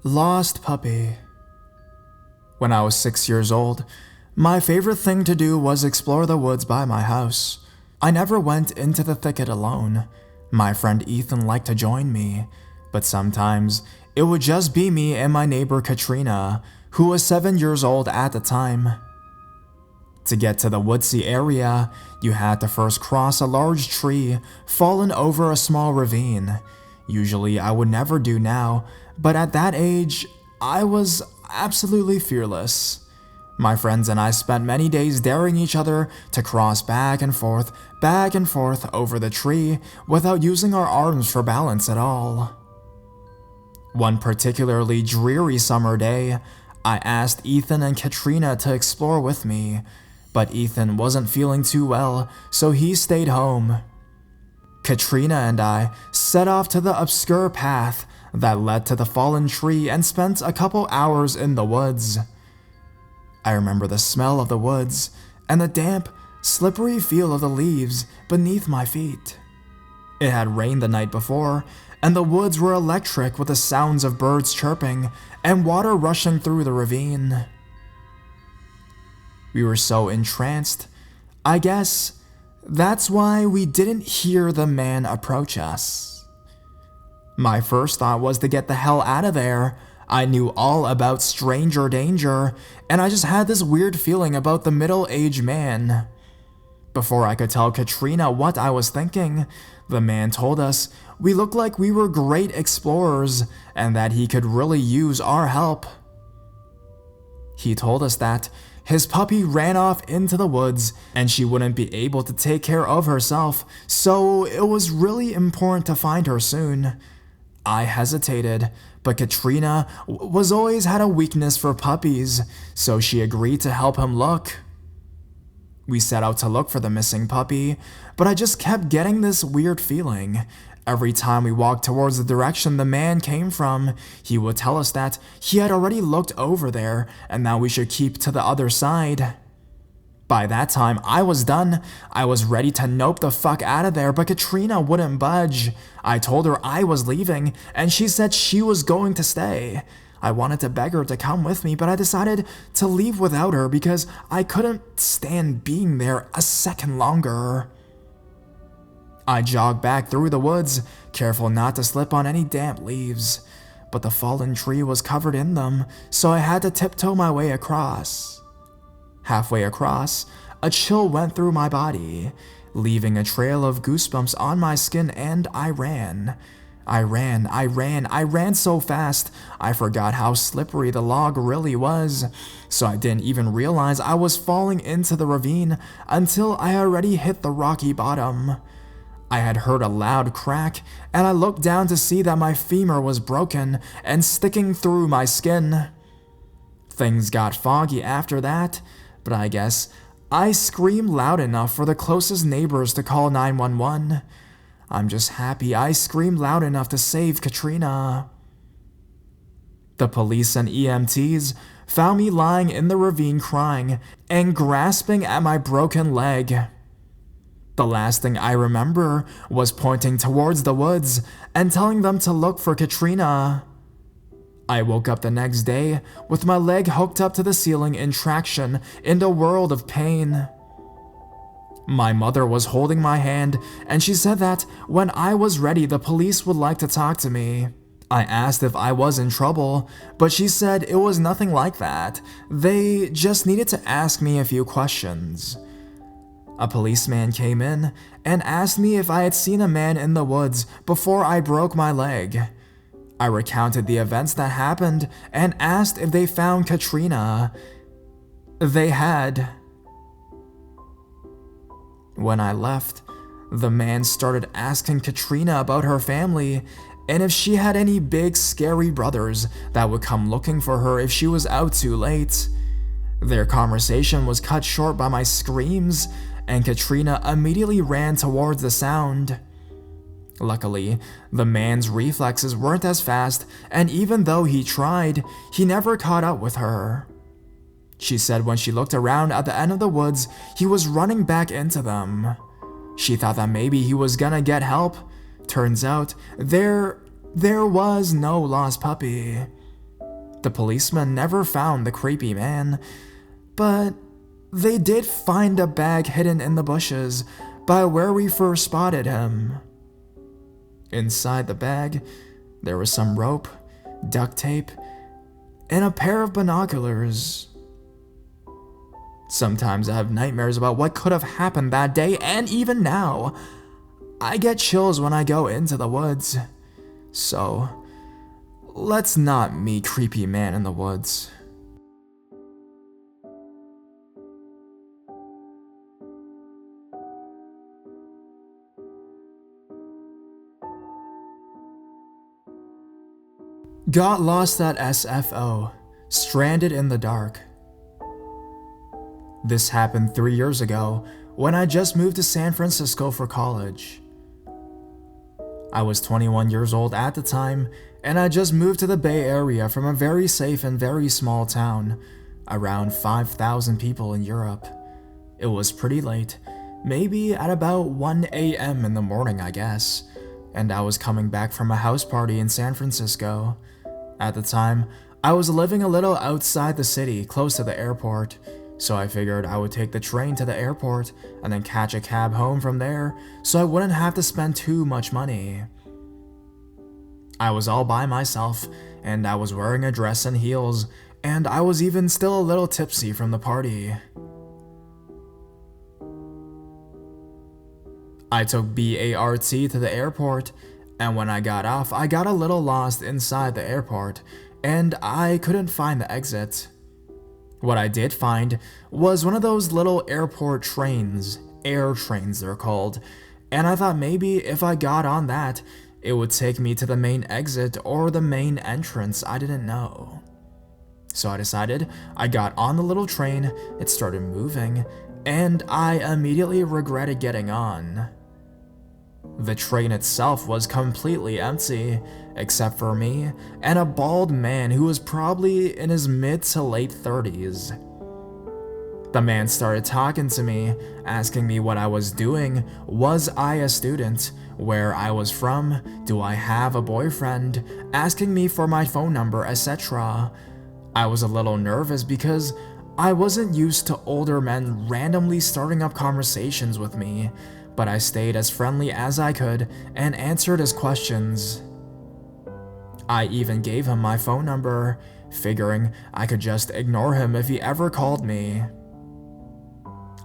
Lost puppy. When I was 6 years old, my favorite thing to do was explore the woods by my house. I never went into the thicket alone. My friend Ethan liked to join me, but sometimes it would just be me and my neighbor Katrina, who was 7 years old at the time. To get to the woodsy area, you had to first cross a large tree fallen over a small ravine. Usually I would never do now, but at that age, I was absolutely fearless. My friends and I spent many days daring each other to cross back and forth over the tree without using our arms for balance at all. One particularly dreary summer day, I asked Ethan and Katrina to explore with me, but Ethan wasn't feeling too well, so he stayed home. Katrina and I set off to the obscure path that led to the fallen tree and spent a couple hours in the woods. I remember the smell of the woods and the damp, slippery feel of the leaves beneath my feet. It had rained the night before, and the woods were electric with the sounds of birds chirping and water rushing through the ravine. We were so entranced, I guess that's why we didn't hear the man approach us. My first thought was to get the hell out of there. I knew all about stranger danger, and I just had this weird feeling about the middle-aged man. Before I could tell Katrina what I was thinking, the man told us we looked like we were great explorers and that he could really use our help. He told us that his puppy ran off into the woods and she wouldn't be able to take care of herself, so it was really important to find her soon. I hesitated, but Katrina was always had a weakness for puppies, so she agreed to help him look. We set out to look for the missing puppy, but I just kept getting this weird feeling. Every time we walked towards the direction the man came from, he would tell us that he had already looked over there and that we should keep to the other side. By that time, I was done. I was ready to nope the fuck out of there, but Katrina wouldn't budge. I told her I was leaving, and she said she was going to stay. I wanted to beg her to come with me, but I decided to leave without her because I couldn't stand being there a second longer. I jogged back through the woods, careful not to slip on any damp leaves, but the fallen tree was covered in them, so I had to tiptoe my way across. Halfway across, a chill went through my body, leaving a trail of goosebumps on my skin, and I ran. I ran so fast, I forgot how slippery the log really was, so I didn't even realize I was falling into the ravine until I already hit the rocky bottom. I had heard a loud crack, and I looked down to see that my femur was broken and sticking through my skin. Things got foggy after that, but I guess I screamed loud enough for the closest neighbors to call 911. I'm just happy I screamed loud enough to save Katrina. The police and EMTs found me lying in the ravine crying and grasping at my broken leg. The last thing I remember was pointing towards the woods and telling them to look for Katrina. I woke up the next day with my leg hooked up to the ceiling in traction in a world of pain. My mother was holding my hand, and she said that when I was ready, the police would like to talk to me. I asked if I was in trouble, but she said it was nothing like that. They just needed to ask me a few questions. A policeman came in and asked me if I had seen a man in the woods before I broke my leg. I recounted the events that happened and asked if they found Katrina. They had. When I left, the man started asking Katrina about her family and if she had any big scary brothers that would come looking for her if she was out too late. Their conversation was cut short by my screams, and Katrina immediately ran towards the sound. Luckily, the man's reflexes weren't as fast, and even though he tried, he never caught up with her. She said when she looked around at the end of the woods, he was running back into them. She thought that maybe he was gonna get help. Turns out, there was no lost puppy. The policeman never found the creepy man, but they did find a bag hidden in the bushes by where we first spotted him. Inside the bag, there was some rope, duct tape, and a pair of binoculars. Sometimes I have nightmares about what could have happened that day, and even now, I get chills when I go into the woods. So, let's not meet creepy man in the woods. Got lost at SFO, stranded in the dark. This happened 3 years ago when I just moved to San Francisco for college. I was 21 years old at the time, and I just moved to the Bay Area from a very safe and very small town, around 5,000 people in Europe. It was pretty late, maybe at about 1 a.m. in the morning, I guess, and I was coming back from a house party in San Francisco. At the time, I was living a little outside the city, close to the airport, so I figured I would take the train to the airport and then catch a cab home from there so I wouldn't have to spend too much money. I was all by myself, and I was wearing a dress and heels, and I was even still a little tipsy from the party. I took BART to the airport, and when I got off, I got a little lost inside the airport, and I couldn't find the exit. What I did find was one of those little airport trains, air trains they're called, and I thought maybe if I got on that, it would take me to the main exit or the main entrance. I didn't know. So I decided I got on the little train, it started moving, and I immediately regretted getting on. The train itself was completely empty, except for me and a bald man who was probably in his mid to late 30s. The man started talking to me, asking me what I was doing, was I a student, where I was from, do I have a boyfriend, asking me for my phone number, etc. I was a little nervous because I wasn't used to older men randomly starting up conversations with me, but I stayed as friendly as I could and answered his questions. I even gave him my phone number, figuring I could just ignore him if he ever called me.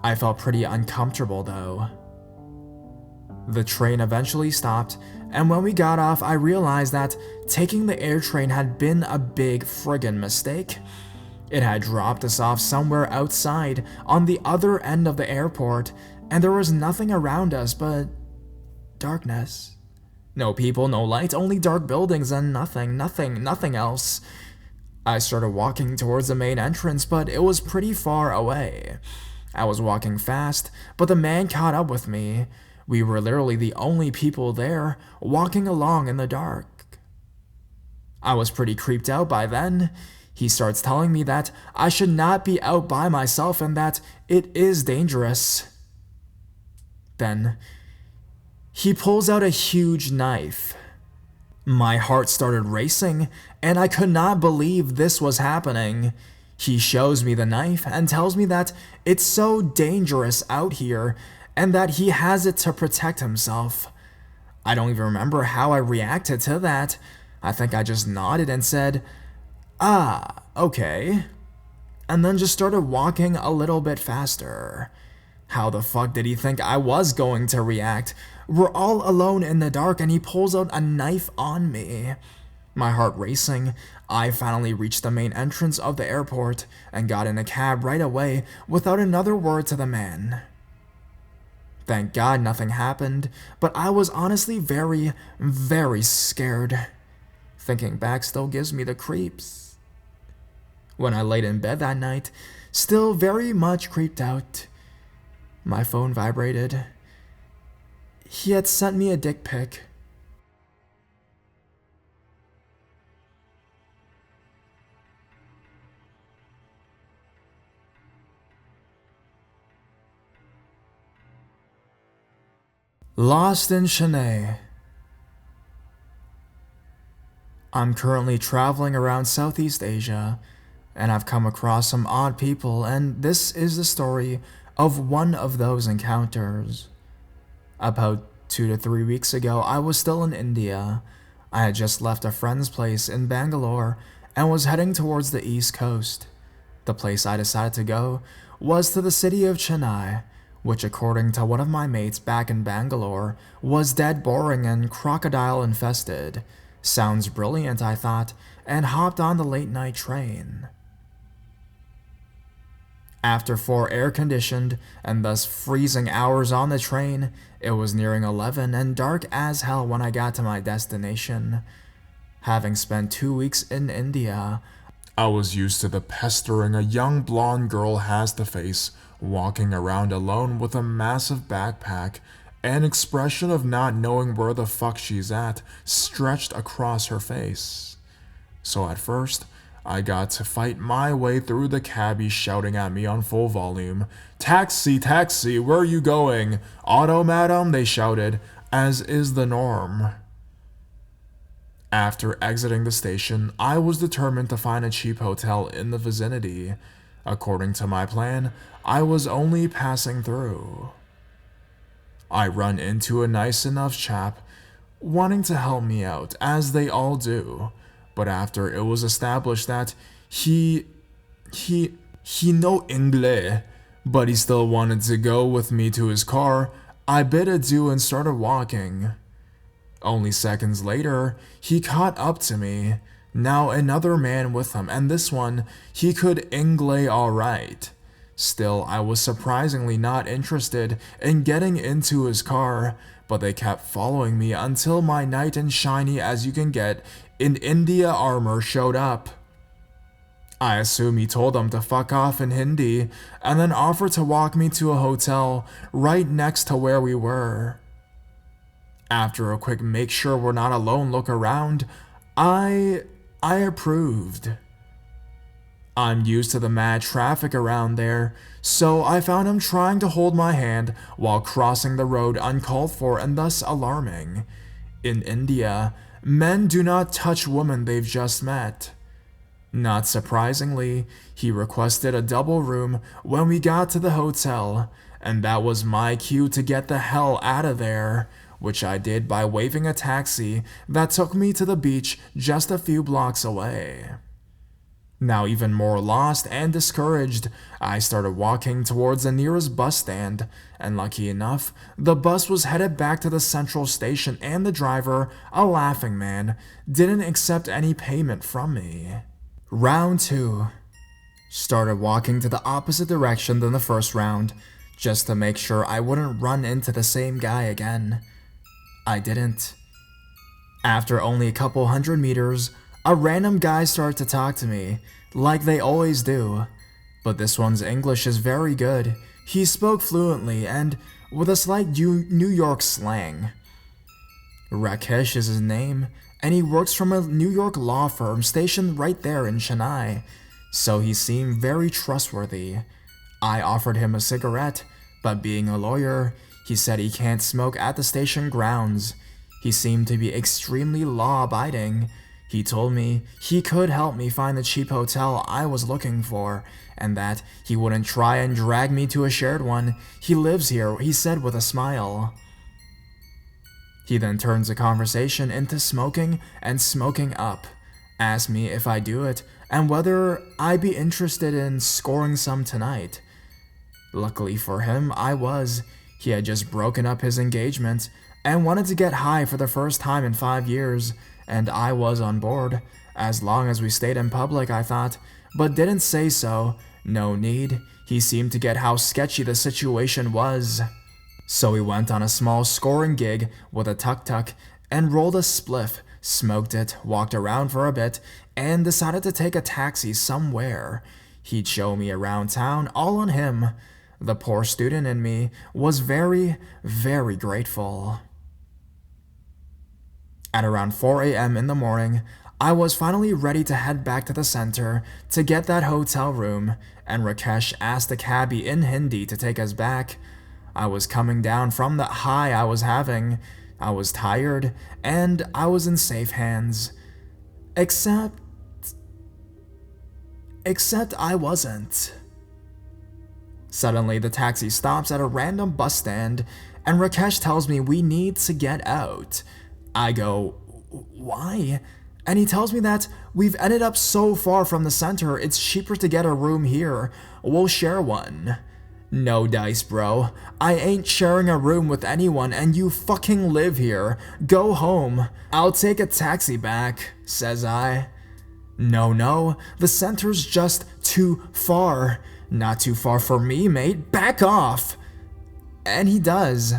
I felt pretty uncomfortable though. The train eventually stopped, and when we got off, I realized that taking the air train had been a big friggin' mistake. It had dropped us off somewhere outside on the other end of the airport, and there was nothing around us but darkness. No people, no lights, only dark buildings and nothing else. I started walking towards the main entrance, but it was pretty far away. I was walking fast, but the man caught up with me. We were literally the only people there, walking along in the dark. I was pretty creeped out by then. He starts telling me that I should not be out by myself and that it is dangerous. Then, he pulls out a huge knife. My heart started racing, and I could not believe this was happening. He shows me the knife and tells me that it's so dangerous out here, and that he has it to protect himself. I don't even remember how I reacted to that. I think I just nodded and said, "Ah, okay," and then just started walking a little bit faster. How the fuck did he think I was going to react? We're all alone in the dark and he pulls out a knife on me. My heart racing, I finally reached the main entrance of the airport and got in a cab right away without another word to the man. Thank God nothing happened, but I was honestly very, very scared. Thinking back still gives me the creeps. When I laid in bed that night, still very much creeped out, my phone vibrated. He had sent me a dick pic. Lost in Chennai. I'm currently traveling around Southeast Asia, and I've come across some odd people, and this is the story of one of those encounters. About 2 to 3 weeks ago, I was still in India. I had just left a friend's place in Bangalore and was heading towards the east coast. The place I decided to go was to the city of Chennai, which, according to one of my mates back in Bangalore, was dead boring and crocodile infested. Sounds brilliant, I thought, and hopped on the late night train. After 4 air-conditioned and thus freezing hours on the train, it was nearing 11 and dark as hell when I got to my destination. Having spent 2 weeks in India, I was used to the pestering a young blonde girl has to face, walking around alone with a massive backpack, an expression of not knowing where the fuck she's at stretched across her face. So at first, I got to fight my way through the cabbie shouting at me on full volume. "Taxi, taxi, where are you going? Auto, madam," they shouted, as is the norm. After exiting the station, I was determined to find a cheap hotel in the vicinity. According to my plan, I was only passing through. I run into a nice enough chap wanting to help me out, as they all do. But after it was established that he no English, but he still wanted to go with me to his car, I bid adieu and started walking. Only seconds later, he caught up to me, now another man with him, and this one, he could English alright. Still, I was surprisingly not interested in getting into his car, but they kept following me until my knight and shiny as you can get in India armor showed up. I assume he told them to fuck off in Hindi, and then offered to walk me to a hotel right next to where we were. After a quick make sure we're not alone look around, I approved. I'm used to the mad traffic around there, so I found him trying to hold my hand while crossing the road uncalled for and thus alarming. In India, men do not touch women they've just met. Not surprisingly, he requested a double room when we got to the hotel, and that was my cue to get the hell out of there, which I did by waving a taxi that took me to the beach just a few blocks away. Now even more lost and discouraged, I started walking towards the nearest bus stand, and lucky enough, the bus was headed back to the central station and the driver, a laughing man, didn't accept any payment from me. Round 2. Started walking to the opposite direction than the first round, just to make sure I wouldn't run into the same guy again. I didn't. After only a couple 100 meters, a random guy started to talk to me, like they always do. But this one's English is very good. He spoke fluently and with a slight New York slang. Rakesh is his name, and he works from a New York law firm stationed right there in Chennai, so he seemed very trustworthy. I offered him a cigarette, but being a lawyer, he said he can't smoke at the station grounds. He seemed to be extremely law-abiding. He told me he could help me find the cheap hotel I was looking for, and that he wouldn't try and drag me to a shared one. He lives here, he said with a smile. He then turns the conversation into smoking and smoking up, asked me if I do it, and whether I'd be interested in scoring some tonight. Luckily for him, I was. He had just broken up his engagement and wanted to get high for the first time in 5 years, and I was on board, as long as we stayed in public, I thought, but didn't say so. No need. He seemed to get how sketchy the situation was. So we went on a small scoring gig with a tuk-tuk and rolled a spliff, smoked it, walked around for a bit, and decided to take a taxi somewhere. He'd show me around town, all on him. The poor student in me was very, very grateful. At around 4 a.m. in the morning, I was finally ready to head back to the center to get that hotel room, and Rakesh asked the cabbie in Hindi to take us back. I was coming down from the high I was having. I was tired, and I was in safe hands. Except I wasn't. Suddenly, the taxi stops at a random bus stand, and Rakesh tells me we need to get out. I go, why? And he tells me that we've ended up so far from the center, it's cheaper to get a room here. We'll share one. No dice, bro. I ain't sharing a room with anyone, and you fucking live here. Go home. I'll take a taxi back, says I. No, the center's just too far. Not too far for me, mate. Back off. And he does.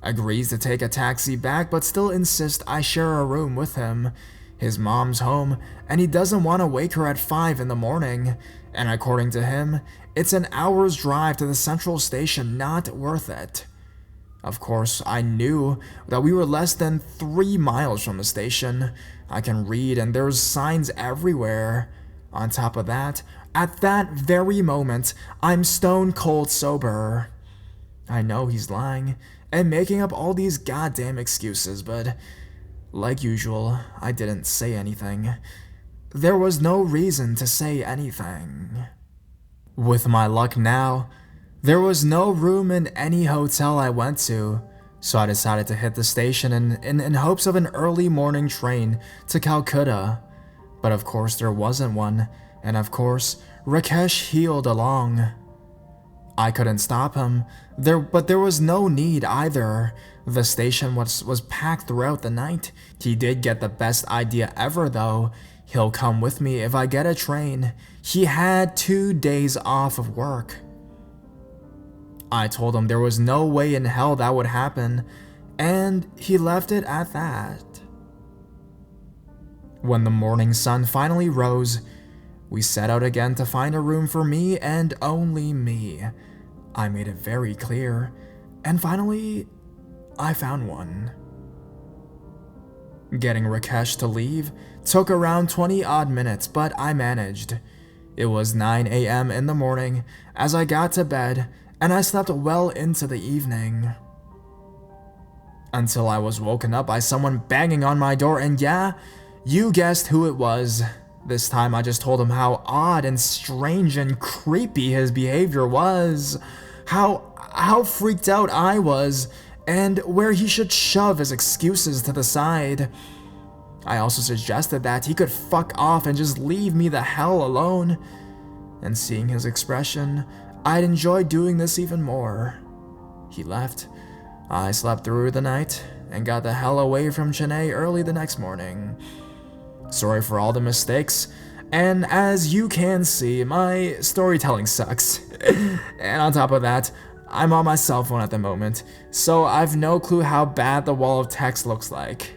Agrees to take a taxi back, but still insists I share a room with him. His mom's home, and he doesn't want to wake her at 5 in the morning. And according to him, it's an hour's drive to the central station, not worth it. Of course, I knew that we were less than 3 miles from the station. I can read, and there's signs everywhere. On top of that, at that very moment, I'm stone cold sober. I know he's lying and making up all these goddamn excuses, but like usual, I didn't say anything. There was no reason to say anything. With my luck now, there was no room in any hotel I went to, so I decided to hit the station in hopes of an early morning train to Calcutta. But of course there wasn't one, and of course Rakesh heeled along. I couldn't stop him, but there was no need either. The station was packed throughout the night. He did get the best idea ever though. He'll come with me if I get a train. He had 2 days off of work. I told him there was no way in hell that would happen, and he left it at that. When the morning sun finally rose, we set out again to find a room for me and only me. I made it very clear, and finally, I found one. Getting Rakesh to leave took around 20 odd minutes, but I managed. It was 9 a.m. in the morning as I got to bed, and I slept well into the evening. Until I was woken up by someone banging on my door, and yeah, you guessed who it was. This time I just told him how odd and strange and creepy his behavior was, how freaked out I was, and where he should shove his excuses to the side. I also suggested that he could fuck off and just leave me the hell alone. And seeing his expression, I'd enjoy doing this even more. He left. I slept through the night and got the hell away from Chennai early the next morning. Sorry for all the mistakes, and as you can see, my storytelling sucks. And on top of that, I'm on my cell phone at the moment, so I've no clue how bad the wall of text looks like.